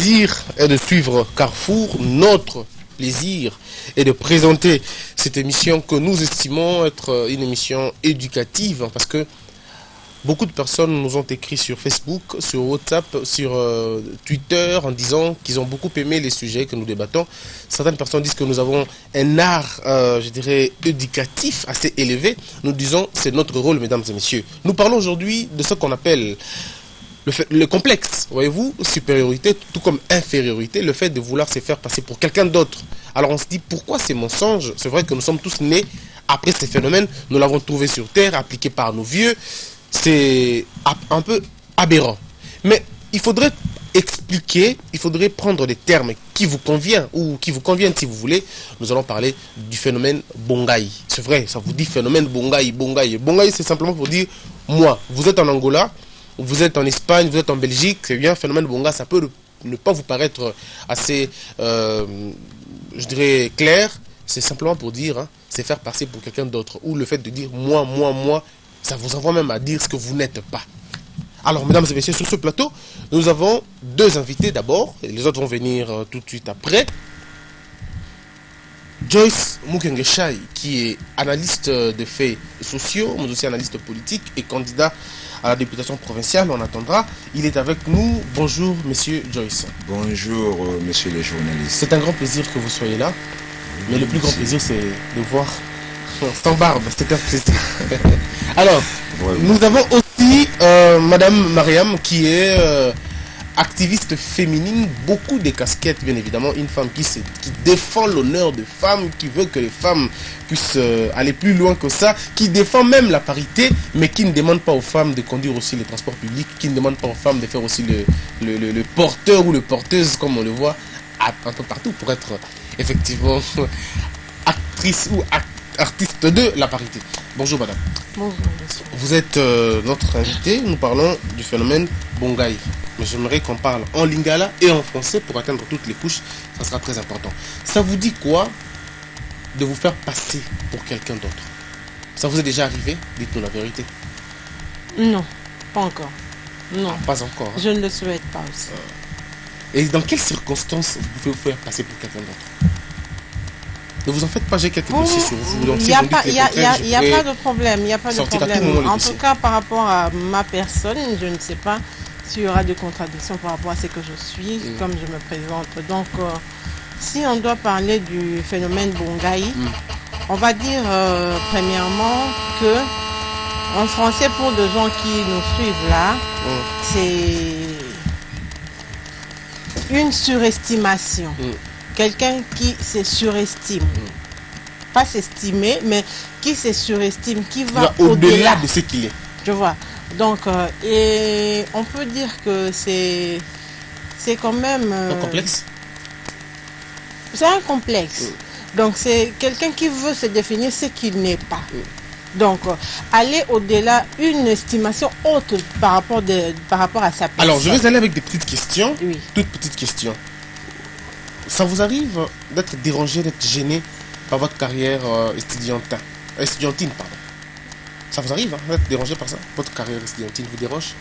plaisir est de suivre Carrefour. Notre plaisir est de présenter cette émission que nous estimons être une émission éducative, parce que beaucoup de personnes nous ont écrit sur Facebook, sur WhatsApp, sur Twitter en disant qu'ils ont beaucoup aimé les sujets que nous débattons. Certaines personnes disent que nous avons un art, je dirais, éducatif assez élevé. Nous disons c'est notre rôle, mesdames et messieurs. Nous parlons aujourd'hui de ce qu'on appelle le complexe, voyez-vous, supériorité, tout comme infériorité, le fait de vouloir se faire passer pour quelqu'un d'autre. Alors on se dit, pourquoi ces mensonges? C'est vrai que nous sommes tous nés après ces phénomènes, nous l'avons trouvé sur Terre, appliqué par nos vieux, c'est un peu aberrant. Mais il faudrait expliquer, il faudrait prendre des termes qui vous conviennent, ou qui vous conviennent si vous voulez. Nous allons parler du phénomène Bongaï. C'est vrai, ça vous dit phénomène Bongaï, Bongaï. Bongaï, c'est simplement pour dire, moi, vous êtes en Angola, vous êtes en Espagne, vous êtes en Belgique, c'est bien, phénomène Bonga, ça peut ne pas vous paraître assez, je dirais, clair. C'est simplement pour dire, hein, c'est faire passer pour quelqu'un d'autre. Ou le fait de dire moi, ça vous envoie même à dire ce que vous n'êtes pas. Alors, mesdames et messieurs, sur ce plateau, nous avons deux invités d'abord, et les autres vont venir tout de suite après. Joyce Mukengeshai, qui est analyste de faits sociaux, mais aussi analyste politique et candidat à la députation provinciale. On attendra. Il est avec nous. Bonjour, monsieur Joyce. Bonjour, messieurs les journalistes. C'est un grand plaisir que vous soyez là. Mais le plus grand plaisir, c'est de voir sans barbe. C'est un plaisir. Alors, vraiment. Nous avons aussi madame Mariam, qui est activiste féminine, beaucoup de casquettes, bien évidemment, une femme qui défend l'honneur des femmes, qui veut que les femmes puissent aller plus loin que ça, qui défend même la parité, mais qui ne demande pas aux femmes de conduire aussi les transports publics, qui ne demande pas aux femmes de faire aussi le porteur ou le porteuse, comme on le voit un peu partout, pour être effectivement actrice ou artiste de la parité. Bonjour madame. Bonjour monsieur. Vous êtes notre invité, nous parlons du phénomène Bongaï. Mais j'aimerais qu'on parle en lingala et en français pour atteindre toutes les couches, ça sera très important. Ça vous dit quoi de vous faire passer pour quelqu'un d'autre? Ça vous est déjà arrivé? Dites-nous la vérité. Non, pas encore. Non. Ah, pas encore. Hein? Je ne le souhaite pas aussi. Et dans quelles circonstances vous pouvez vous faire passer pour quelqu'un d'autre? Ne vous en faites pas, j'ai quelques dossiers sur vous. Il n'y a pas de problème. Il n'y a pas de problème. En tout cas, par rapport à ma personne, je ne sais pas s'il y aura des contradictions par rapport à ce que je suis, comme je me présente. Donc, si on doit parler du phénomène Bongaï, on va dire premièrement que, en français, pour les gens qui nous suivent là, c'est une surestimation. Quelqu'un qui se surestime. Pas s'estimer, mais qui se surestime, qui va au-delà de ce qu'il est. Tu vois. Donc, et on peut dire que c'est quand même... un complexe. C'est un complexe. Donc, c'est quelqu'un qui veut se définir ce qu'il n'est pas. Donc, aller au-delà, une estimation haute par rapport à sa personne. Alors, je vais aller avec des petites questions. Oui. Toutes petites questions. Ça vous arrive d'être dérangé, d'être gêné par votre carrière estudiantine, pardon. Ça vous arrive d'être dérangé par ça? Votre carrière estudiantine vous dérange?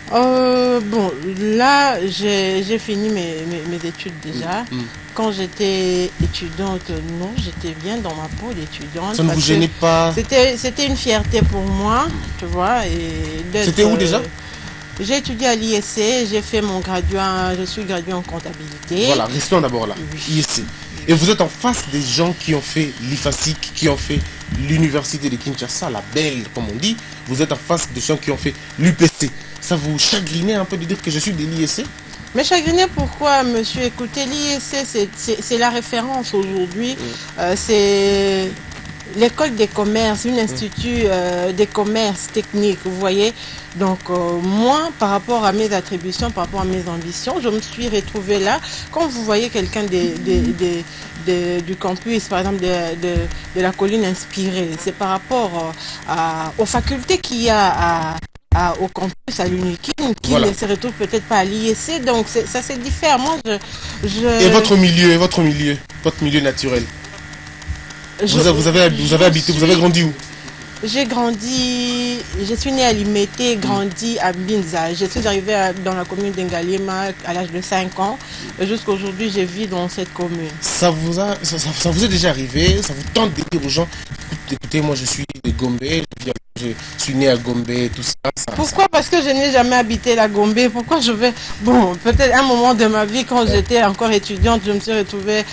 Bon, là, j'ai fini mes études déjà. Quand j'étais étudiante, non, j'étais bien dans ma peau d'étudiante. Ça ne vous gênait pas? C'était une fierté pour moi, tu vois. C'était où déjà? J'ai étudié à l'ISC, j'ai fait mon graduat, je suis gradué en comptabilité. Voilà, restons d'abord là, ISC. Et vous êtes en face des gens qui ont fait l'IFASIC, qui ont fait l'université de Kinshasa, la belle comme on dit. Vous êtes en face des gens qui ont fait l'UPC. Ça vous chagrinait un peu de dire que je suis de l'ISC? Mais chagriné pourquoi, monsieur? Écoutez, l'ISC, c'est la référence aujourd'hui. C'est l'école des commerces, un institut des commerces techniques, vous voyez. Donc moi, par rapport à mes attributions, par rapport à mes ambitions, je me suis retrouvée là. Quand vous voyez quelqu'un du campus, par exemple de la colline inspirée, c'est par rapport aux facultés qu'il y a au campus, à l'UNIKIN, qui ne se retrouve peut-être pas à l'ISC. Donc ça c'est différent. Moi, Et votre milieu naturel? Vous avez habité, vous avez grandi où? J'ai grandi, je suis née à Limete, grandi à Binza. Je suis arrivée dans la commune d'Engalima à l'âge de 5 ans. Jusqu'à aujourd'hui, je vis dans cette commune. Ça vous est déjà arrivé, ça vous tente de dire aux gens, écoutez, moi je suis de Gombe, je suis né à Gombe, tout ça. Pourquoi? Parce que je n'ai jamais habité la Gombe. Pourquoi je vais... Bon, peut-être un moment de ma vie, quand j'étais encore étudiante, je me suis retrouvée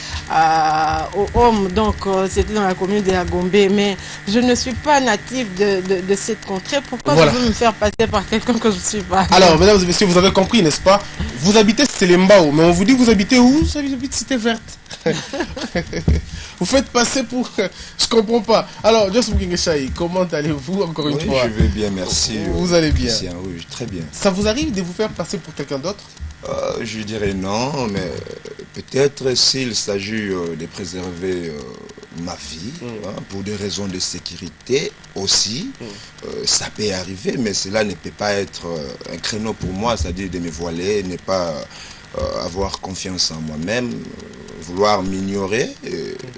au Home. Donc, c'était dans la commune de la Gombe. Mais je ne suis pas native de cette contrée. Pourquoi Voilà. je veux me faire passer par quelqu'un que je ne suis pas? Alors, mesdames et messieurs, vous avez compris, n'est-ce pas? Vous habitez Selembao, mais on vous dit vous habitez où? J'habite Cité Verte. Vous faites passer pour... Je comprends pas. Alors, Just Mukingeshai, comment allez-vous encore une fois? Je vais bien, merci. Vous allez bien? Christian, oui, très bien. Ça vous arrive de vous faire passer pour quelqu'un d'autre? Je dirais non, mais peut-être s'il s'agit de préserver ma vie, pour des raisons de sécurité aussi, ça peut arriver, mais cela ne peut pas être un créneau pour moi, c'est-à-dire de me voiler, ne pas avoir confiance en moi-même, vouloir m'ignorer,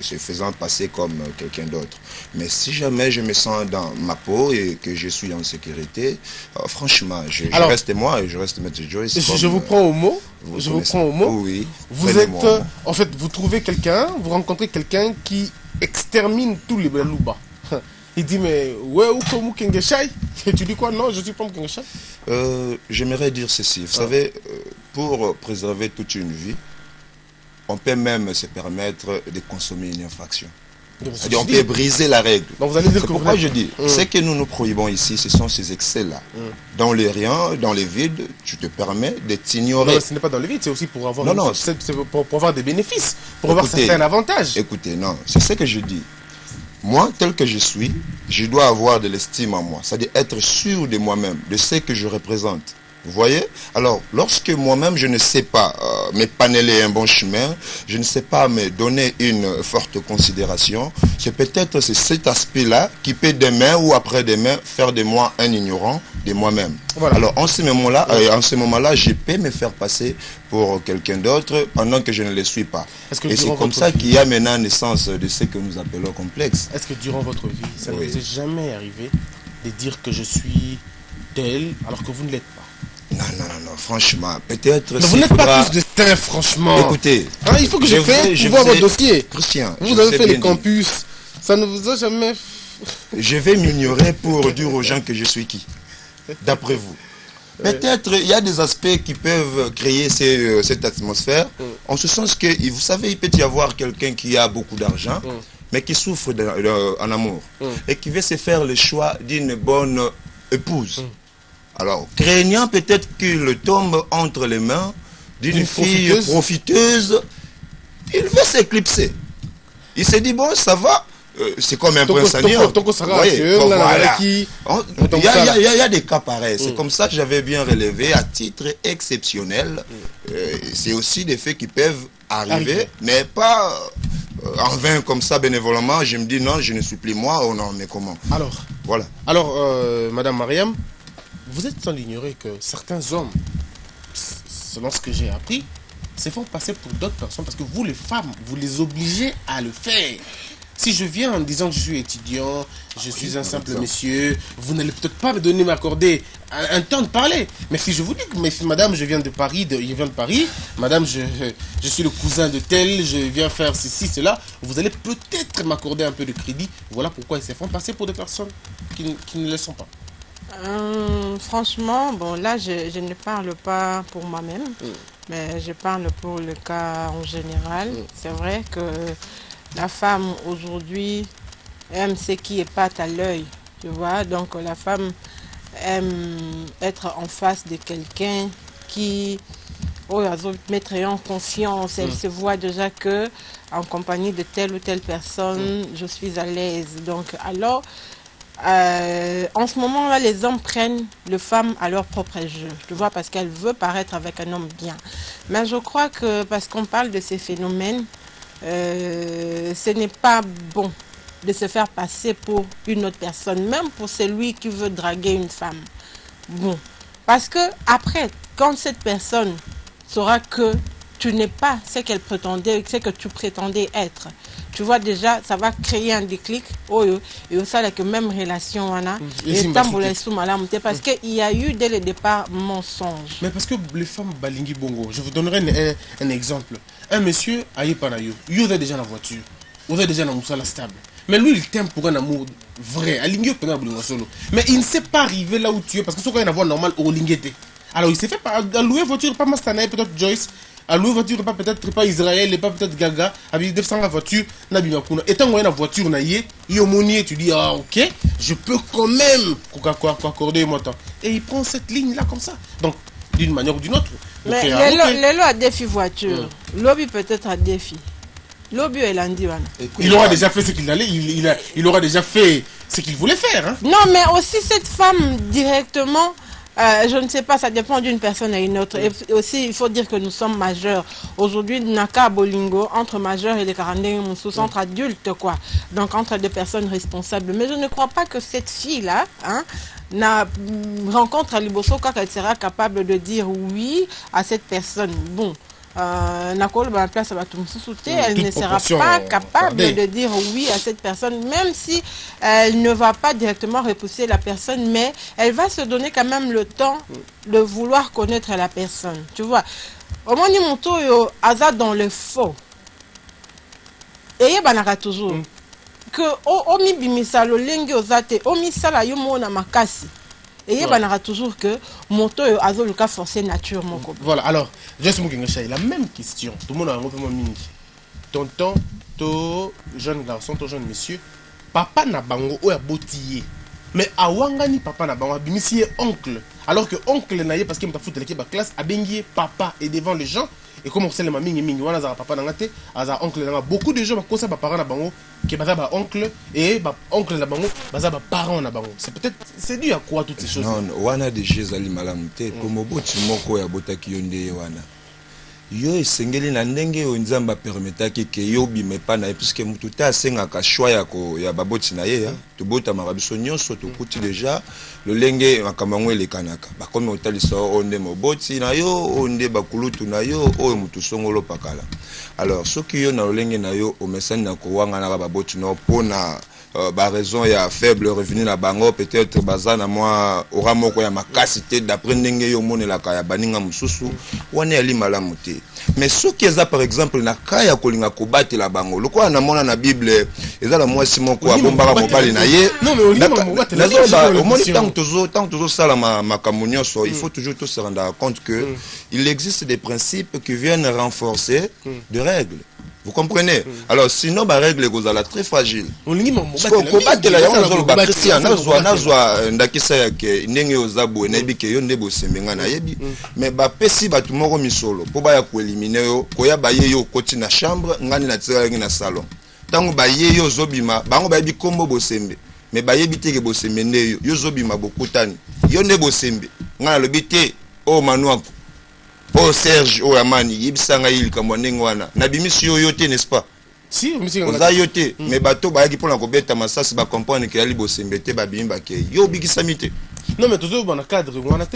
se faisant passer comme quelqu'un d'autre. Mais si jamais je me sens dans ma peau et que je suis en sécurité, franchement, je reste moi et je reste Maître Joyce. Je vous prends au mot. Je vous prends au mot. Oui. Vous êtes, en fait, vous trouvez quelqu'un, vous rencontrez quelqu'un qui extermine tous les Belouba. Il dit, mais ouais, où comme Mukingeshai? Et tu dis quoi? Non, je suis pas Mukingeshai. J'aimerais dire ceci. Vous savez, pour préserver toute une vie, on peut même se permettre de consommer une infraction. C'est-à-dire on peut briser la règle. C'est pourquoi je dis, ce que nous nous prohibons ici, ce sont ces excès-là. Dans les riens, dans les vides, tu te permets de t'ignorer. Non, ce n'est pas dans les vides, c'est aussi pour avoir, pour avoir des bénéfices, pour avoir certains avantages. Écoutez, non, c'est ce que je dis. Moi, tel que je suis, je dois avoir de l'estime en moi. C'est-à-dire être sûr de moi-même, de ce que je représente. Vous voyez? Alors, lorsque moi-même, je ne sais pas me paneler un bon chemin, je ne sais pas me donner une forte considération, c'est peut-être cet aspect-là qui peut demain ou après-demain faire de moi un ignorant de moi-même. Voilà. Alors, en ce moment-là, je peux me faire passer pour quelqu'un d'autre pendant que je ne le suis pas. Et c'est comme ça qu'il y a maintenant naissance de ce que nous appelons complexe. Est-ce que durant votre vie, ça ne vous est jamais arrivé de dire que je suis tel alors que vous ne l'êtes pas? Non, franchement, peut-être... Mais vous n'êtes pas tous de saints, franchement. Écoutez, il faut que je fasse voir votre dossier. Christian, vous avez fait les campus, ça ne vous a jamais... Je vais m'ignorer pour dire aux gens que je suis qui, d'après vous. Peut-être il y a des aspects qui peuvent créer cette atmosphère, en ce sens que, vous savez, il peut y avoir quelqu'un qui a beaucoup d'argent, mais qui souffre en amour, et qui veut se faire le choix d'une bonne épouse. Alors, craignant peut-être qu'il tombe entre les mains d'une fille profiteuse, il veut s'éclipser. Il s'est dit, bon, ça va, c'est comme un prince seigneur. Il y a des cas pareils. C'est comme ça que j'avais bien relevé à titre exceptionnel. C'est aussi des faits qui peuvent arriver, mais pas en vain comme ça bénévolement. Je me dis, non, je ne suis plus moi, oh non, mais comment? Alors, voilà. Alors, Madame Mariam, vous êtes sans l'ignorer que certains hommes, selon ce que j'ai appris, se font passer pour d'autres personnes parce que vous, les femmes, vous les obligez à le faire. Si je viens en disant que je suis étudiant, je suis un simple monsieur, vous n'allez peut-être pas m'accorder un temps de parler. Mais si je vous dis que madame, je viens de Paris, madame, je suis le cousin de tel, je viens faire ceci, cela, vous allez peut-être m'accorder un peu de crédit. Voilà pourquoi ils se font passer pour des personnes qui ne le sont pas. Franchement, bon là je ne parle pas pour moi-même, mais je parle pour le cas en général. C'est vrai que la femme aujourd'hui aime ce qui épate à l'œil, tu vois. Donc la femme aime être en face de quelqu'un qui mettre en confiance. Elle se voit déjà que en compagnie de telle ou telle personne, je suis à l'aise. Donc alors en ce moment-là, les hommes prennent les femmes à leur propre jeu, tu vois, parce qu'elle veut paraître avec un homme bien. Mais je crois que, parce qu'on parle de ces phénomènes, ce n'est pas bon de se faire passer pour une autre personne, même pour celui qui veut draguer une femme. Bon, parce que après, quand cette personne saura que tu n'es pas ce qu'elle prétendait, ce que tu prétendais être, tu vois déjà, ça va créer un déclic. Et ça, la même relation, parce qu'il y a eu dès le départ mensonge. Mais parce que les femmes balingi bongo, je vous donnerai un exemple. Un monsieur a eu panayo, il est déjà dans la voiture, il est déjà dans la stable. Mais lui, il t'aime pour un amour vrai. Mais il ne s'est pas arrivé là où tu es parce que c'est une voie normale au lingete. Alors il s'est fait louer voiture, pas Mastanae, peut-être Joyce. À louer voiture, pas peut-être pas Israël, pas peut-être Gaga. Avec 200 la voiture, Nabimakuna. Et tant qu'on a la voiture, tu dis, ah ok, je peux quand même accorder mon temps. Et il prend cette ligne-là comme ça. Donc, d'une manière ou d'une autre. Mais Lélo a défi voiture. Lobby peut-être a défi. Lobby est lundi. Il aura déjà fait ce qu'il allait, il aura déjà fait ce qu'il voulait faire. Hein. Non, mais aussi cette femme directement. Je ne sais pas, ça dépend d'une personne à une autre. Et aussi, il faut dire que nous sommes majeurs. Aujourd'hui, Naka Bolingo, entre majeurs et les 41 sous entre adultes, quoi. Donc, entre des personnes responsables. Mais je ne crois pas que cette fille-là, rencontre à Liboso, qu'elle sera capable de dire oui à cette personne. Bon. Elle ne sera pas capable de dire oui à cette personne, même si elle ne va pas directement repousser la personne, mais elle va se donner quand même le temps de vouloir connaître la personne. Tu vois, au moins, il y dans le faux. Et il y a toujours que omi bimisalo lengi ozate omi sala yo mona makasi. Et il y a toujours que moto a le cas forcé nature. Voilà, alors, juste la même question. Tout le monde a un peu mini. Tonton, to jeune garçon, to jeune monsieur, papa na bango ou a botillé. Mais à Wangani, papa na bango, bimisi oncle. Alors que oncle na ye, parce qu'il m'a foutu la classe, a bengi papa et devant les gens. Et comme on sait, les mamie et wana za papa nangate, aza oncle nanga. Beaucoup de gens comme ça, parents na bango, qui baza ba oncle et ba oncle na bango, baza ba parents na bango. C'est peut-être, c'est dû à quoi toutes ces choses? Non, wana de Jézali malamute, comme boti moko ya botaki yonde wana. Yo esengeli na ndenge o nzamba permetaki ke yo bimepa na puisque mutu ta senga ka choix ya baboti na ye to bota marabiso nyonso to kuti déjà le lenge makamangwe le kanaka ba comme otalisa onde moboti na yo onde bakulutu na yo o mutu songolo pakala. Alors ce qui yo na lenge na yo o mesani na ko wanga na baboti no pona ba raison ya faible revenu na bango peut-être bazana moi aura moko ya makasité d'après ndenge yo monela ka ya baninga mususu wana ali malamu te. Mais ce qui est par exemple na kaya kolinga kobate la bango lokwa na mona na bible ezala mwasi moko abombaka mobali na ye non mais au moins tant toujours ça la makamunyoso il faut toujours tout se rendre compte que il existe des principes qui viennent renforcer des règles. Vous comprenez? Alors sinon ba règle est très fragile. Combattre la yango ba Christian nazwa ndakisa yake ndenge ozabu na bike yo ndebo sembenga na yebi mais ba pesi batu moko misolo po ba ya ko éliminer yo ko ya ba ye yo koti na chambre ngani na tsela na salon. Tango ba ye yo zobima bango ba yebi kombo bosembe mais ba yebi teke bosembe nde yo zobima bokutani yo ndebo sembe ngana lobite o manuako. Oh Serge, oh Amani, yibisanga yili kamwanengo wana. Nabimisi yo te, n'est-ce pas? Si, monsieur. Oza yo te, mais bateau ba yaki pona ko beta masasi ba comprendre que ali bosembete ba bimba ke. Yo bikisamite. Non mais toujours dans le cadre, voilà,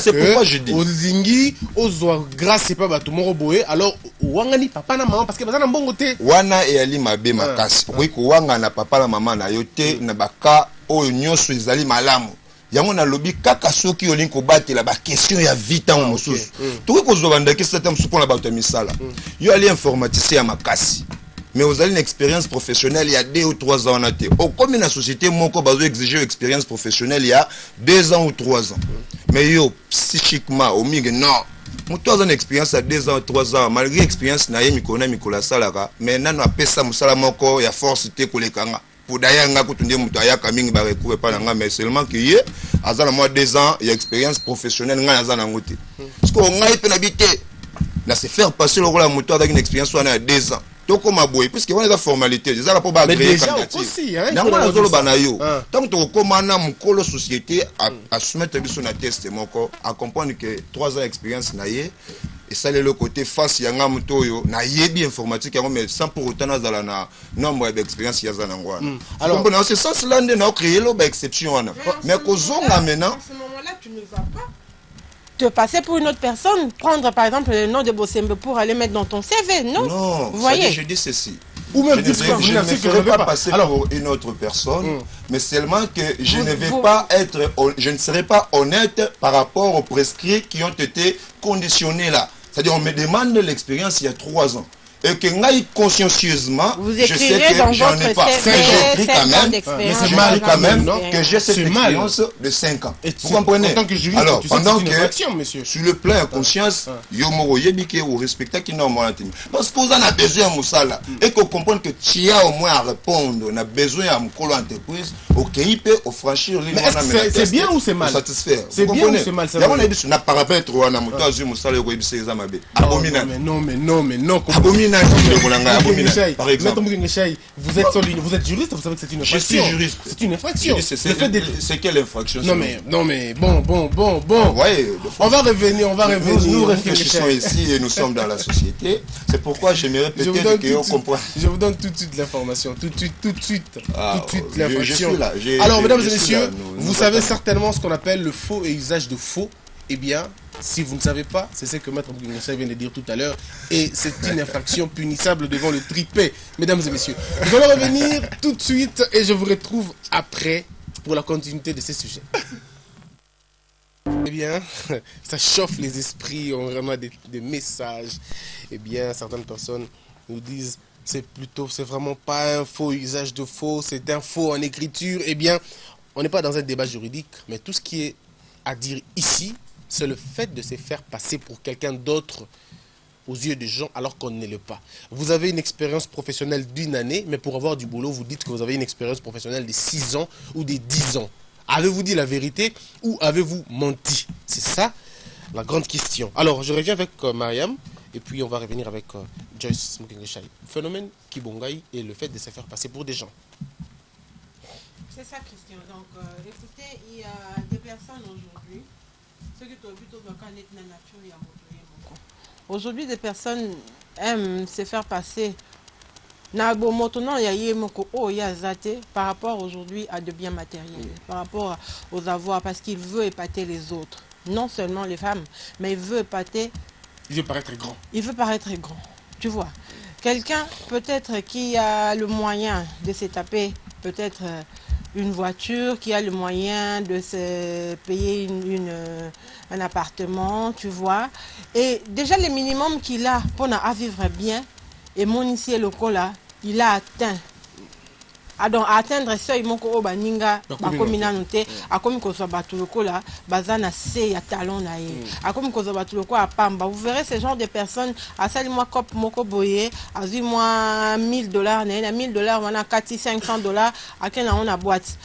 c'est pourquoi je dis. Ozingi, ozwa grâce pas bateau moro boé, alors wangani papa na maman parce que bazana mbongo te. Wana e ali mabe makasi. Oui ko wanga na papa na maman na yo te na baka o nyonso ezali malamu. Yango na lobby kaka soki olingi kobatela ba question ya vita en mosusu toki kozobanda ke sata msupo na bato misala yo ali informaticien ya makasi mais vous avez une expérience professionnelle il y a 2 ou 3 ans na te au comme na société moko bazo exiger une expérience professionnelle il y a 2 ans ou 3 ans mais yo psychiquement au mingi non mutu aza na expérience à 2 ans ou 3 ans malgré expérience na ye mikona mikola salaka mais nano apesa musala moko ya force te kolekanga. D'ailleurs, mais seulement qu'il y a moins 2 ans, il y a expérience professionnelle. Parce qu'on a été habité. Là, c'est faire passer le rôle à moto avec une expérience à 2 ans. Donc, on m'a boué, puisqu'il y a des formalités. Mais déjà aussi, hein. Tant que commandant mon société à soumettre un test, à comprendre que 3 ans d'expérience, et ça le côté face yanga mutoyo na yebi informatique mais sans pour autant na nombre d'expérience ya zanangwa. Alors dans ce sens là on a créé l'objet exception mais kozonga maintenant à ce moment-là tu ne vas pas te passer pour une autre personne, prendre par exemple le nom de Bosembe pour aller mettre dans ton CV, non? Non, vous voyez, je dis ceci. Ou même je ne ferai pas passer pour une autre personne, mais seulement que je ne vais pas être, je ne serai pas honnête par rapport aux prescrits qui ont été conditionnés là. C'est-à-dire, on me demande l'expérience il y a 3 ans. Et que moi, consciencieusement, je sais que j'en ai pas. J'ai écrit quand même que j'ai cette expérience de 5 ans. Vous comprenez? En tant que juriste, alors, pendant que, monsieur. sur le plan conscience, vous respectez qui normalement. Parce que vous en avez besoin de Moussala. Et qu'on comprenne que tu as au moins à répondre. On a besoin à mon entreprise. Ok, il peut franchir l'île. C'est bien ou c'est mal? Satisfaire. C'est bien ou c'est mal? Il y a un parapet trop à Namuto, Moussala, non. Par exemple. Vous êtes juriste, vous savez que c'est une infraction. Je suis juriste. C'est une infraction. C'est quelle infraction? Non mais bon. Ouais, on va revenir. Nous réfléchissons ici et nous sommes dans la société. C'est pourquoi j'aimerais peut-être qu'on comprenne. Je vous donne tout de suite l'information. Tout de suite l'information. là. Alors, mesdames et messieurs, vous savez certainement ce qu'on appelle le faux et usage de faux. Eh bien, si vous ne savez pas, c'est ce que Maître Bouguincha vient de dire tout à l'heure. Et c'est une infraction punissable devant le tripé. Mesdames et messieurs, nous allons revenir tout de suite et je vous retrouve après pour la continuité de ces sujets. Eh bien, ça chauffe les esprits, on reçoit des messages. Eh bien, certaines personnes nous disent c'est vraiment pas un faux usage de faux, c'est un faux en écriture. Eh bien, on n'est pas dans un débat juridique, mais tout ce qui est à dire ici, c'est le fait de se faire passer pour quelqu'un d'autre aux yeux des gens alors qu'on ne l'est pas. Vous avez une expérience professionnelle d'1 année, mais pour avoir du boulot, vous dites que vous avez une expérience professionnelle de 6 ans ou de 10 ans. Avez-vous dit la vérité ou avez-vous menti? C'est ça la grande question. Alors, je reviens avec Mariam et puis on va revenir avec Joyce Mukengeshai. Phénomène Kibongai et le fait de se faire passer pour des gens. C'est ça, Christian. Donc, écoutez, il y a des personnes aujourd'hui, ceux qui sont plutôt dans la nature, aujourd'hui, des personnes aiment se faire passer par rapport aujourd'hui à de biens matériels, par rapport aux avoirs, parce qu'il veut épater les autres. Non seulement les femmes, mais il veut épater. Il veut paraître grand. Il veut paraître grand, tu vois. Quelqu'un peut-être qui a le moyen de se taper peut-être une voiture, qui a le moyen de se payer un appartement, tu vois. Et déjà le minimum qu'il a pour vivre bien, et mon ici local là, il a atteint. Donc atteindre seuil moko baninga bakomina noté akomi ko batu lokola bazana se ya talon na ye akomi ko batu lokola pamba. Vous verrez ce genre de personnes à sali moi cop moko boye azu moi $1000 na $1000 wana kati $500 akena on a boîte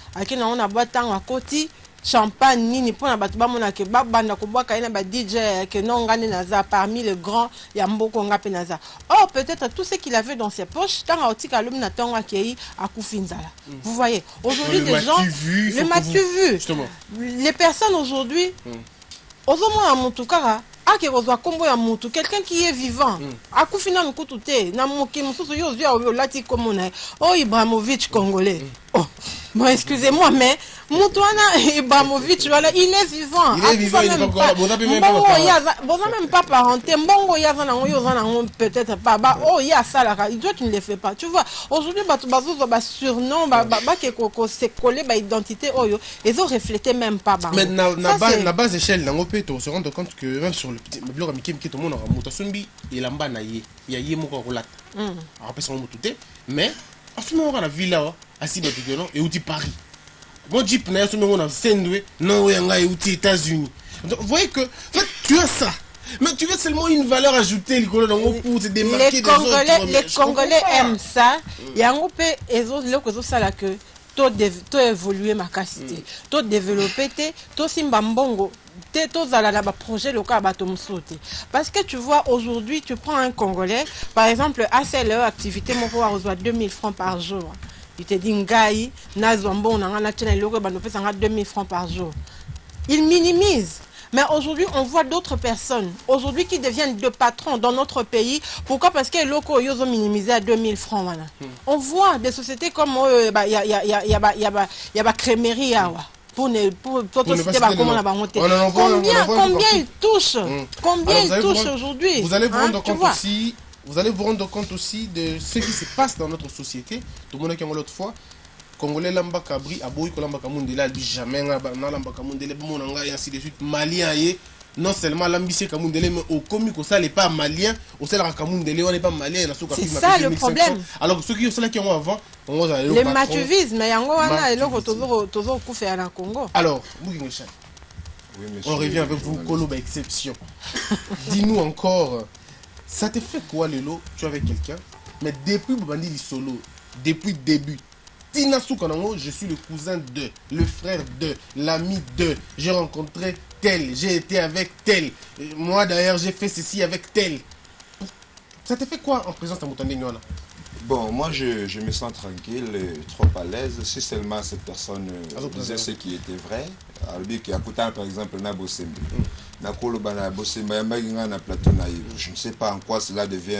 tant à côté champagne nini pour na batu ba mona ke babanda ko boka ina ba DJ que non ngane naza parmi les grands ya mboko ngape naza. Oh, peut-être tout ce qu'il avait dans ses poches tant à otika lum na tonga kei akufinzala. Vous voyez, aujourd'hui des gens le matu vu. Les personnes aujourd'hui ozomo na mutukara ake kozwa kombo ya mutu, quelqu'un qui est vivant akufina mkutu te na moki mususu yo zwa lati komona. Oh, Ibrahimovic congolais. Oh, bon, excusez-moi, mais Moutouana Ibrahimovic, voilà, il est vivant. Il est vivant, il n'est pas même pas parenté. Mbongo Yazana, peut-être pas. Oh, il y a ça là, toi tu ne le fais pas. Tu vois, aujourd'hui, surnom, c'est collé, identité, ils ont reflété même pas. Mais la base échelle, on se rend compte que même sur le blog Amikim qui est au monde, il a un il y a Yemoko Rolat. Mais à ce moment, la ville assis et où Paris. Mon jeep n'a pas de Sendwe, non, il y a aux États-Unis. Vous voyez que tu as ça. Mais tu veux seulement une valeur ajoutée, les Congolais aiment ça. Il y a un peu que tout évoluer ma capacité, tout développer, tout simbambongo. Projet local parce que tu vois aujourd'hui tu prends un Congolais par exemple à leur activité mon pouvoir reçoit 2000 francs par jour. Il te dit ngai nazombo on a 2000 francs par jour. Il minimise. Mais aujourd'hui, on voit d'autres personnes aujourd'hui qui deviennent de patrons dans notre pays. Pourquoi? Parce que les locaux ils ont minimisé à 2000 francs. Voilà. On voit des sociétés comme il y a Crémerie. Combien il touche aujourd'hui? Vous allez vous rendre compte aussi vous allez vous rendre compte aussi de ce qui se passe dans notre société. Tout le monde qui a l'autre fois, Congolais lamba kabri, aboui ko lamba kamundela, lui jamais na lamba kamundela, et ainsi de suite. Malien non seulement l'ambition kamundela, mais au comique ça n'est pas malien, au sein de la kamundela, on n'est pas malien. C'est ça le problème. Alors ceux qui ont avant, les matuvismes, mais yango wana et l'autre toujours couvert à la Congo. Alors, on revient avec vous, Koloba exception. Dis-nous encore, ça te fait quoi Lelo? Tu es avec quelqu'un, mais depuis Bobandi solo, depuis le début, Tina Soukanango, je suis le cousin de, le frère de, l'ami de, j'ai rencontré tel, j'ai été avec tel, moi d'ailleurs j'ai fait ceci avec tel. Ça te fait quoi en présence de Moutandé Nyona? Bon, moi je me sens tranquille, trop à l'aise. Si seulement cette personne disait ce qui était vrai, lui qui a coûté par exemple na Bosembe, na Koloba na Bosembe, na plateau naïf. Je ne sais pas en quoi cela devient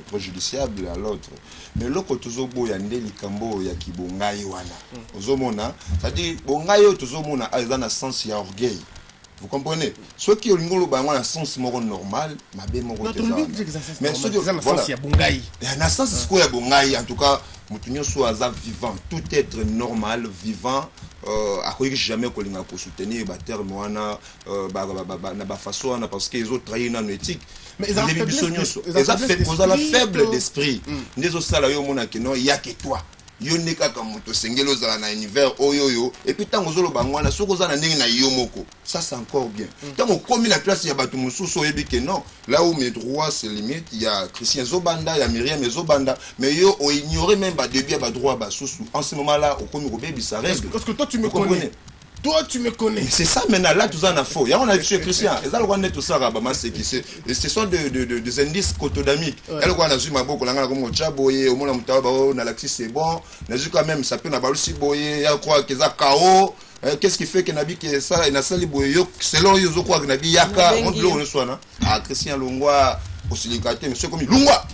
préjudiciable à l'autre. Mais l'autre tozobo ya ndeli kambo ya kibongai wana. Ozomona, c'est-à-dire bongayo tozomona a dans un sens ya orgueil. Vous comprenez? Ceux qui ont un sens normal, mais ceux qui ont un sens en tout cas, vivant, tout être normal, vivant, à quoi jamais qu'on soutenir les termes parce qu'ils ont trahi dans l'éthique. Mais ils ont la faible d'esprit. Les autres salariés, il n'y a que toi. Yone kaka moto sengelo zala na univers oyoyo et puis tango zolo bangwana soko za na ndenge na yomoko ça c'est encore bien tango komi na place ya batu mususu oyebi que non là où mes droits se limitent il y a Christian Zobanda il y a Myriam Zobanda mais yo o ignorer même ba début ba droit ba susu en ce moment là au komi ko bebi ça règle parce que toi tu me connais. Toi, tu me connais. C'est ça maintenant, là, tout ça, on a faux. On a vu Christian. Et ça, on a tout ça, ce sont des indices cotodamiques. Elle, on a vu ma boue, on a vu mon chaboye, au moins, on a l'axis, c'est bon. On a vu quand même, ça peut n'a pas aussi boyer, il y a quoi, qu'il y a KO. Qu'est-ce qui fait que Nabi qui est ça, il a ça, les boyaux, selon Yozo, quoi, que Nabi Yaka, on dit, on le soit, ah, Christian Longwa, aussi les quartiers, monsieur comme Longwa.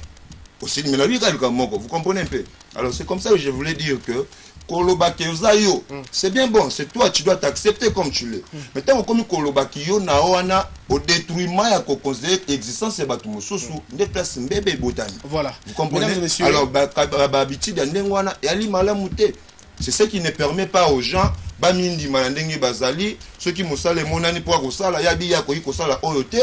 Aussi, mais Nabi, vous comprenez un peu. Alors, c'est comme ça que je voulais dire que. Kolobaki Ozayo, c'est bien bon, c'est toi, tu dois t'accepter comme tu l'es. Mais tant que Kolobaki Yo Naoana, au détruisement, il y a considéré l'existence de Batumusosu, des places bébé botani. Voilà. Vous comprenez? Alors, habitude d'Andenwana et Ali Malamouté. C'est ce qui ne permet pas aux gens, Bamindi Malandenge Bazali, ceux qui moussent les monani pour Kosala, Yabi Yakoyi Kosala Oyote,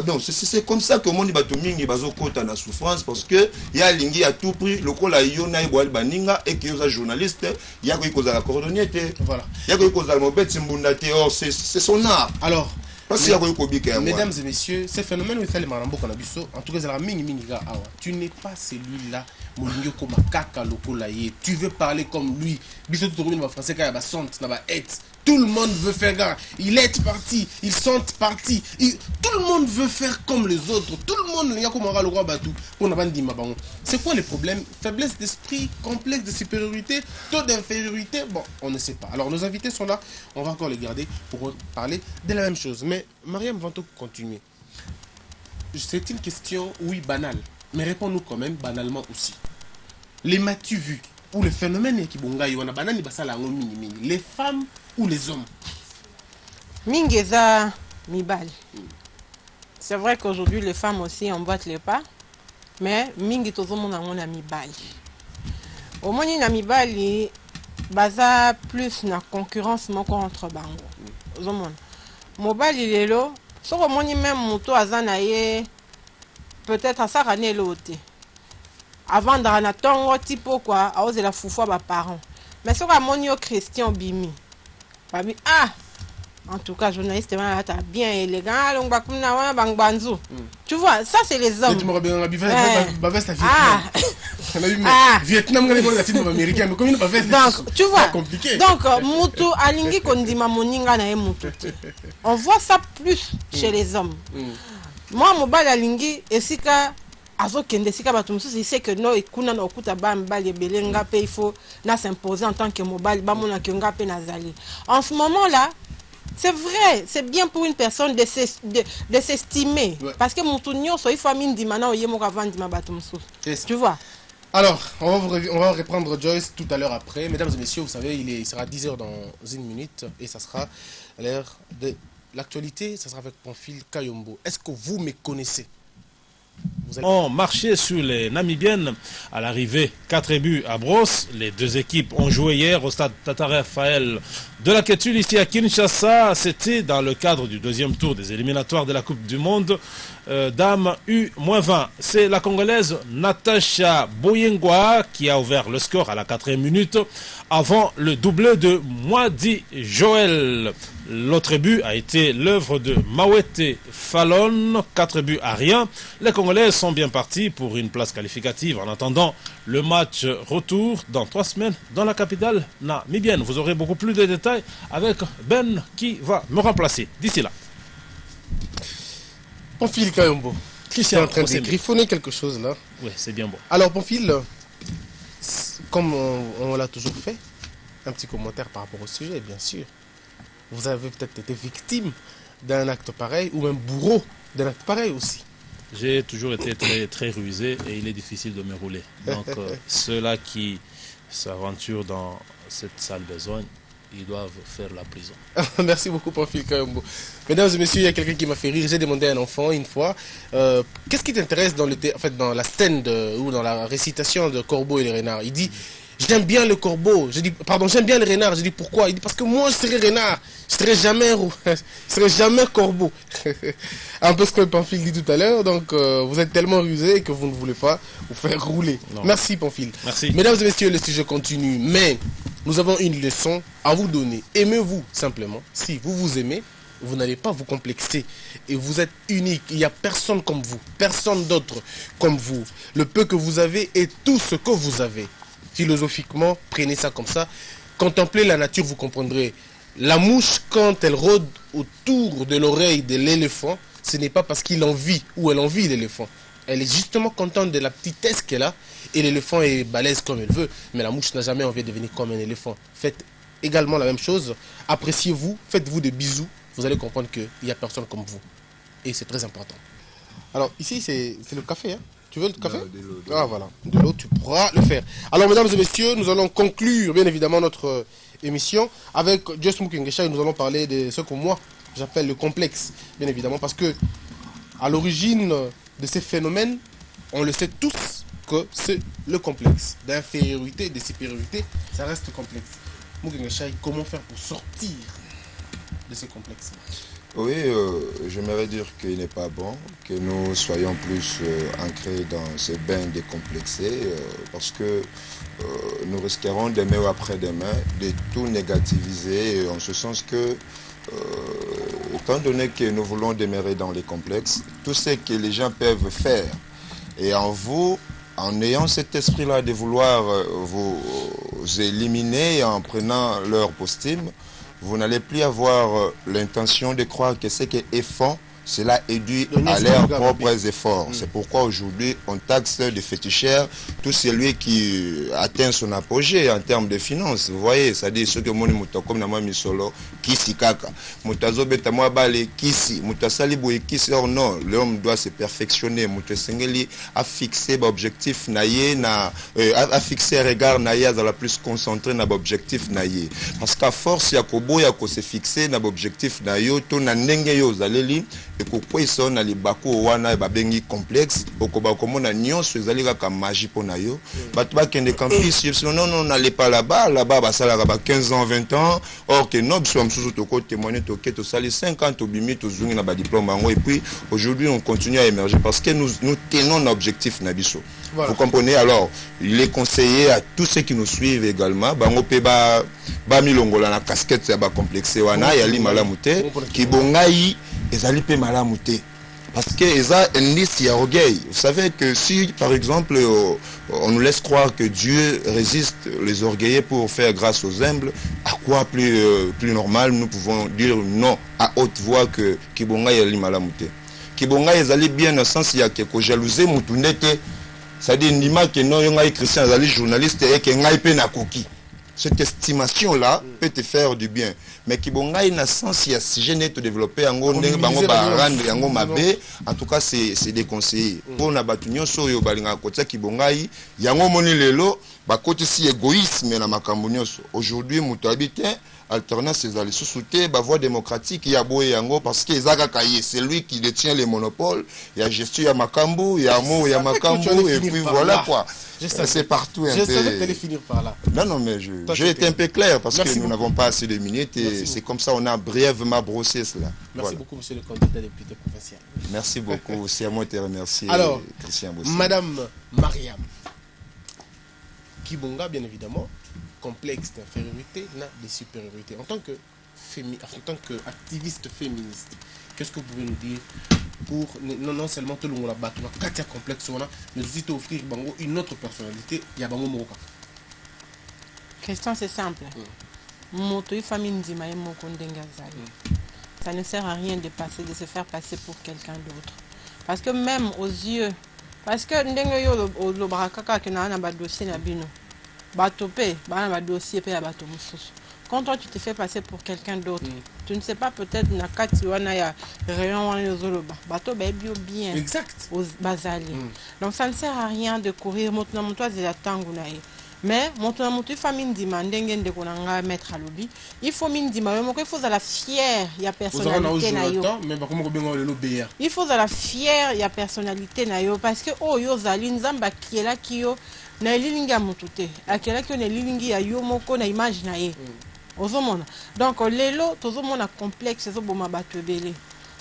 donc c'est comme ça que mon Batomingi Bazoko na souffrance parce que il y a Lingi à tout prix, le col à Yona Iboal Baninga et qui est un journaliste, Yakoyi Kosala Cordonnier, voilà. Yakoyi Kosala Mobet Simbundate, c'est son art. Alors, mesdames et messieurs, ce phénomène où il fait les marambo canabiso, en tout cas, c'est la minga awa. Tu n'es pas celui-là, Molingo comme kaka loko laye. Tu veux parler comme lui. Biso tout le monde français quand il y a sont, tout le monde veut faire gars. Il est parti, ils sont partis. Tout le monde veut faire comme les autres. Tout le monde il y a comme le roi Batou. C'est quoi le problème? Faiblesse d'esprit, complexe de supériorité, taux d'infériorité. Bon, on ne sait pas. Alors nos invités sont là. On va encore les garder pour parler de la même chose. Mais Mariam va continuer. C'est une question, oui, banale. Mais réponds-nous quand même banalement aussi. Les m'as-tu vu? Ou le phénomène qui bonga yona banani basala ngo mini les femmes ou les hommes? Mingeza mibali. C'est vrai qu'aujourd'hui les femmes aussi emboîtent les pas, mais mingi tozomona ngona mibali. Au moins na mibali baza plus na concurrence moko entre bango. Ozomona. Mobali lelo, soko moni même moto azana ye peut-être à sa année l'autre. Avant d'arrêter tongo tipo quoi, à oser la foufou à mes parents. Mais ce que mon Christian Bimi, babi ah, en tout cas journaliste bien élégant, on va comme na bang banzu. Tu vois, ça c'est les hommes. Tu me rappelles la veste Vietnam, américain, mais comme une veste. Donc tu vois, donc mutu alingi kondima moninga na mutu. On voit ça plus chez les hommes. Moi mobile alingi esika azokende sika bato mususu il sait que non ekuna na okuta ba mbali belenga pe il faut na s'imposer en tant que mobile ba mona ke nga pe nazali. En ce moment là, c'est vrai, c'est bien pour une personne de s'estimer parce que mutu nyonso il faut mindi mana oyemo ka vandi ma bato mususu. Tu vois? Alors, on va reprendre Joyce tout à l'heure après. Mesdames et messieurs, vous savez, il sera 10h dans une minute et ça sera l'heure de l'actualité. Ça sera avec Pamphile Kayombo. Est-ce que vous me connaissez? ont marché sur les Namibiennes à l'arrivée. 4 buts à Brosse. Les deux équipes ont joué hier au stade Tata Raphaël de la Quétule ici à Kinshasa. C'était dans le cadre du deuxième tour des éliminatoires de la Coupe du Monde. Dame U-20. C'est la Congolaise Natacha Boyengwa qui a ouvert le score à la 4e minute avant le doublé de Mwadi Joël. L'autre but a été l'œuvre de Mawete Fallon, 4 buts à rien. Les Congolais sont bien partis pour une place qualificative en attendant le match retour dans 3 semaines dans la capitale namibienne. Vous aurez beaucoup plus de détails avec Ben qui va me remplacer d'ici là. Pamphile Kayombo, Christian est en train de griffonner quelque chose là. Oui, c'est bien bon. Alors Pamphile, comme on l'a toujours fait, un petit commentaire par rapport au sujet, bien sûr. Vous avez peut-être été victime d'un acte pareil ou même bourreau d'un acte pareil aussi. J'ai toujours été très, très rusé et il est difficile de me rouler. Donc ceux-là qui s'aventurent dans cette sale besogne, ils doivent faire la prison. Merci beaucoup Pamphile Kayombo. Mesdames et messieurs, il y a quelqu'un qui m'a fait rire. J'ai demandé à un enfant une fois, qu'est-ce qui t'intéresse dans, dans la scène ou dans la récitation de Corbeau et les renards? Il dit, j'aime bien le corbeau. Je dis, pardon, j'aime bien le renard. Je dis, pourquoi? Il dit, parce que moi, je serais renard. Je serais jamais corbeau. Un peu ce que Pamphile dit tout à l'heure. Donc, vous êtes tellement rusé que vous ne voulez pas vous faire rouler. Non. Merci, Pamphile. Merci. Mesdames et messieurs, le sujet continue. Mais nous avons une leçon à vous donner. Aimez-vous, simplement. Si vous vous aimez, vous n'allez pas vous complexer. Et vous êtes unique. Il n'y a personne comme vous. Personne d'autre comme vous. Le peu que vous avez est tout ce que vous avez. Philosophiquement, prenez ça comme ça. Contemplez la nature, vous comprendrez. La mouche, quand elle rôde autour de l'oreille de l'éléphant, ce n'est pas parce qu'il envie ou elle envie l'éléphant. Elle est justement contente de la petitesse qu'elle a et l'éléphant est balèze comme elle veut. Mais la mouche n'a jamais envie de devenir comme un éléphant. Faites également la même chose. Appréciez-vous, faites-vous des bisous. Vous allez comprendre qu'il n'y a personne comme vous. Et c'est très important. Alors ici, c'est le café, hein? Tu veux le café? De l'eau. Ah voilà, de l'eau, tu pourras le faire. Alors mesdames et messieurs, nous allons conclure bien évidemment notre émission avec Just Mukengesha et nous allons parler de ce que moi j'appelle le complexe, bien évidemment, parce que à l'origine de ces phénomènes, on le sait tous que c'est le complexe d'infériorité, de supériorité, ça reste complexe. Mukengesha, comment faire pour sortir de ces complexes? Oui, j'aimerais dire qu'il n'est pas bon que nous soyons plus ancrés dans ces bains décomplexés parce que nous risquerons demain ou après-demain de tout négativiser en ce sens que, étant donné que nous voulons demeurer dans les complexes, tout ce que les gens peuvent faire et en vous, en ayant cet esprit-là de vouloir vous éliminer en prenant leur postime, vous n'allez plus avoir l'intention de croire que ce qu'ils font, cela est dû à leurs propres efforts. C'est pourquoi aujourd'hui, on taxe de féticheurs tout celui qui atteint son apogée en termes de finances. Vous voyez, c'est-à-dire ceux que moni comme nama misolo, kisi kaka. Mutazo beta moi bale kisi, mutasali boye kisi. Or non, l'homme doit se perfectionner. Mutasengeli a fixé l'objectif naïe, a fixé regard naïe, à la plus concentré na l'objectif naïe. Parce qu'à force, yakobo yako se fixer na l'objectif naïe, to na nenge yo zaleli. Et pourquoi ils sont dans les bako wana babengi complexe okoba komona nyonso ezali kaka magie pona yo bato bakende campus non n'allez pas là-bas basala ba 15 ans 20 ans or que non biso msusu toko témoigner toke to sali 50 obimi to zungi na ba diplôme bango et puis aujourd'hui on continue à émerger parce que nous tenons l'objectif na biso. Voilà. Vous comprenez, alors il est conseillé à tous ceux qui nous suivent également bango pe ba milongola na casquette ya ba complexé wana ya li malamu te ki bongai ezali pe malamu te parce que eza indice ya orgueil. Vous savez que si par exemple on nous laisse croire que Dieu résiste les orgueillés pour faire grâce aux humbles, à quoi plus normal nous pouvons dire non à haute voix que kibonga ezali malamu te. Kibonga ezali bien dans le sens ya que jalouser mutu ndete, c'est-à-dire ndima que non yo ngai Christian ezali journaliste et que ngai pe na koki. cette estimation-là peut te faire du bien. Mais Kibonga, il n'a sens, il y a si je n'ai développé en tout cas, c'est déconseillé. Pour na batunyo so yo balinga kota Kibonga, il y a un moni lelo, côté si égoïsme na makambo. Aujourd'hui, muto habite alternance ezali sous-souté, voie démocratique, il y a boye yango parce que c'est lui qui détient les monopoles, il y a gestion, il y a makambo, il y a amour, il y a makambo, et puis voilà quoi. C'est partout un peu. Je savais que tu allais finir par là. Non, mais j'ai été un peu clair parce que nous n'avons pas assez de minutes et c'est comme ça on a brièvement brossé cela. Merci beaucoup, monsieur le candidat député provincial. Merci beaucoup, c'est à moi de te remercier. Alors, Christian Bossé. Madame Mariam Kibonga, bien évidemment, complexe d'infériorité, n'a de supériorité. En tant qu'activiste féministe, qu'est-ce que vous pouvez nous dire pour non seulement tout le monde a Katia complexe, mais aussi offrir une autre personnalité, il y a Bango Moroka. Question c'est simple. Ça ne sert à rien de se faire passer pour quelqu'un d'autre. Parce que même aux yeux, parce que le brakaka qui n'a pas dossier na bino, batopé, ba dossier pe ya bato mususu. Quand toi tu te fais passer pour quelqu'un d'autre, tu ne sais pas peut-être na kati wana ya rayon wana yozoloba, bato ba bio bien. Exact. Aux bazali. Donc ça ne sert à rien de courir maintenant mon toi la tangu na ye. Mais mon famille demande de konanga mettre à lobby. Il faut mine il faut la fière, il y a personnalité na yo. Il faut la fière, il y a personnalité na yo parce que oh yo zali nzamba kiela kiyo na lilingi ya mutute. Akela kiyo na lilingi ya yo moko na image na ye. Ozomona. Donc lelo tozomona complexe zo boma bato ebele.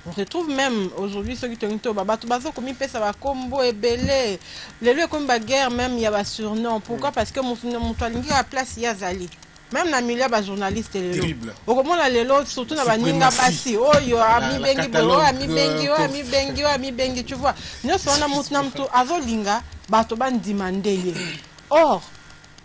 On retrouve même aujourd'hui ceux qui ont bato comme pesa ba combo ebele. Lelo comme ba guerre même il y a ba surnom. Pourquoi? Parce que mon toalingi a place ya zali. Même na milieu ba journaliste lelo. Au comment la lelo surtout na ba ninga basi. Oh yo ami bengi bo ami bengi ami bengi ami bengi tu vois. Nous sommes na mutna mtu azolinga bato ban demander. Or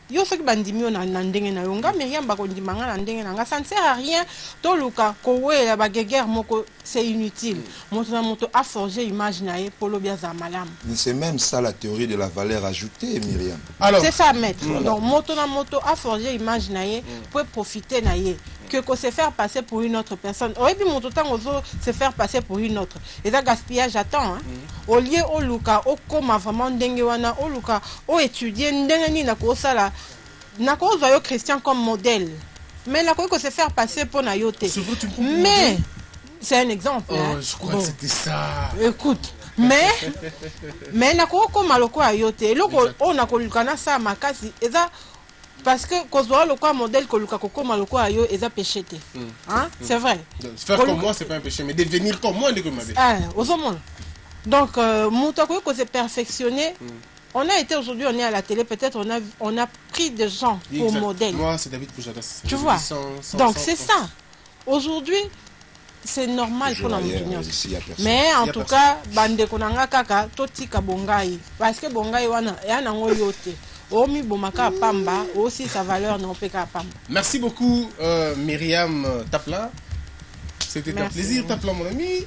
yo soki bandimi na ndenge na yo nga Myriam bakondimanga na ndenge na nga ça ne sert à rien to luka kowela ba guerre moko c'est inutile moto na moto a forger image na ye polo bia za malam. C'est même ça la théorie de la valeur ajoutée Myriam. Alors c'est ça maître. Donc moto na moto a forger image na ye pour profiter na ye que se faire passer pour une autre personne. Et puis mon temps se faire passer pour une autre. Et ça gaspillage attend. Hein? Au lieu au luka au koma vraiment ndenge wana au luka au étudier ndenge ni na ko sala na ko zo yo Christian comme modèle. Mais la ko se faire passer pour na yote. Mais c'est un exemple. Oh, hein? Je crois que c'était ça. Écoute. Mais na ko koma loko ayote. Loko on na ko lukana sa makasi eza parce que quand on le quoi modèle que Luka Koko Maloko a yo est péché. Hein? C'est vrai. Faire comme moi c'est pas un péché mais devenir comme moi c'est comme ma vie. Ah, aux hommes. Donc Moutako que c'est perfectionné. On a été aujourd'hui on est à la télé peut-être on a pris des gens pour modèle. Moi c'est David Poujadas. Tu vois. Donc c'est ça. Aujourd'hui c'est normal pour notre opinion. Mais en tout cas bande konanga kaka totika bongai parce que bongai wana yana ngoyote. Aussi sa valeur non pamba. Merci beaucoup Myriam Tapla. C'était un plaisir Tapla mon ami.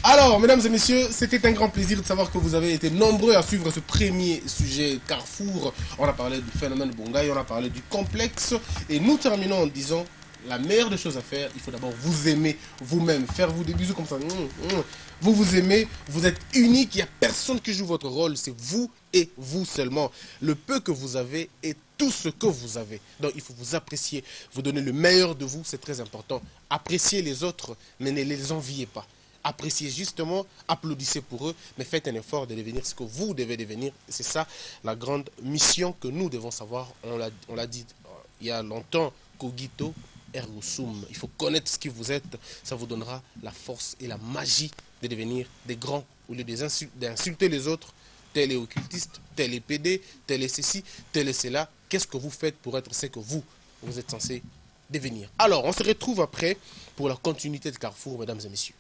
Alors mesdames et messieurs, c'était un grand plaisir de savoir que vous avez été nombreux à suivre ce premier sujet Carrefour. On a parlé du phénomène Bongaï, on a parlé du complexe et nous terminons en disant la meilleure des choses à faire, il faut d'abord vous aimer vous-même, faire vous des bisous comme ça. Vous vous aimez, vous êtes unique, il n'y a personne qui joue votre rôle, c'est vous et vous seulement. Le peu que vous avez est tout ce que vous avez. Donc il faut vous apprécier, vous donner le meilleur de vous, c'est très important. Appréciez les autres, mais ne les enviez pas. Appréciez justement, applaudissez pour eux, mais faites un effort de devenir ce que vous devez devenir. C'est ça la grande mission que nous devons savoir. On l'a dit il y a longtemps, Cogito ergo sum. Il faut connaître ce qui vous êtes, ça vous donnera la force et la magie de devenir des grands au lieu d'insulter les autres. Tel est occultiste, tel est PD, tel est ceci, tel est cela. Qu'est-ce que vous faites pour être ce que vous êtes censé devenir? Alors, on se retrouve après pour la continuité de Carrefour, mesdames et messieurs.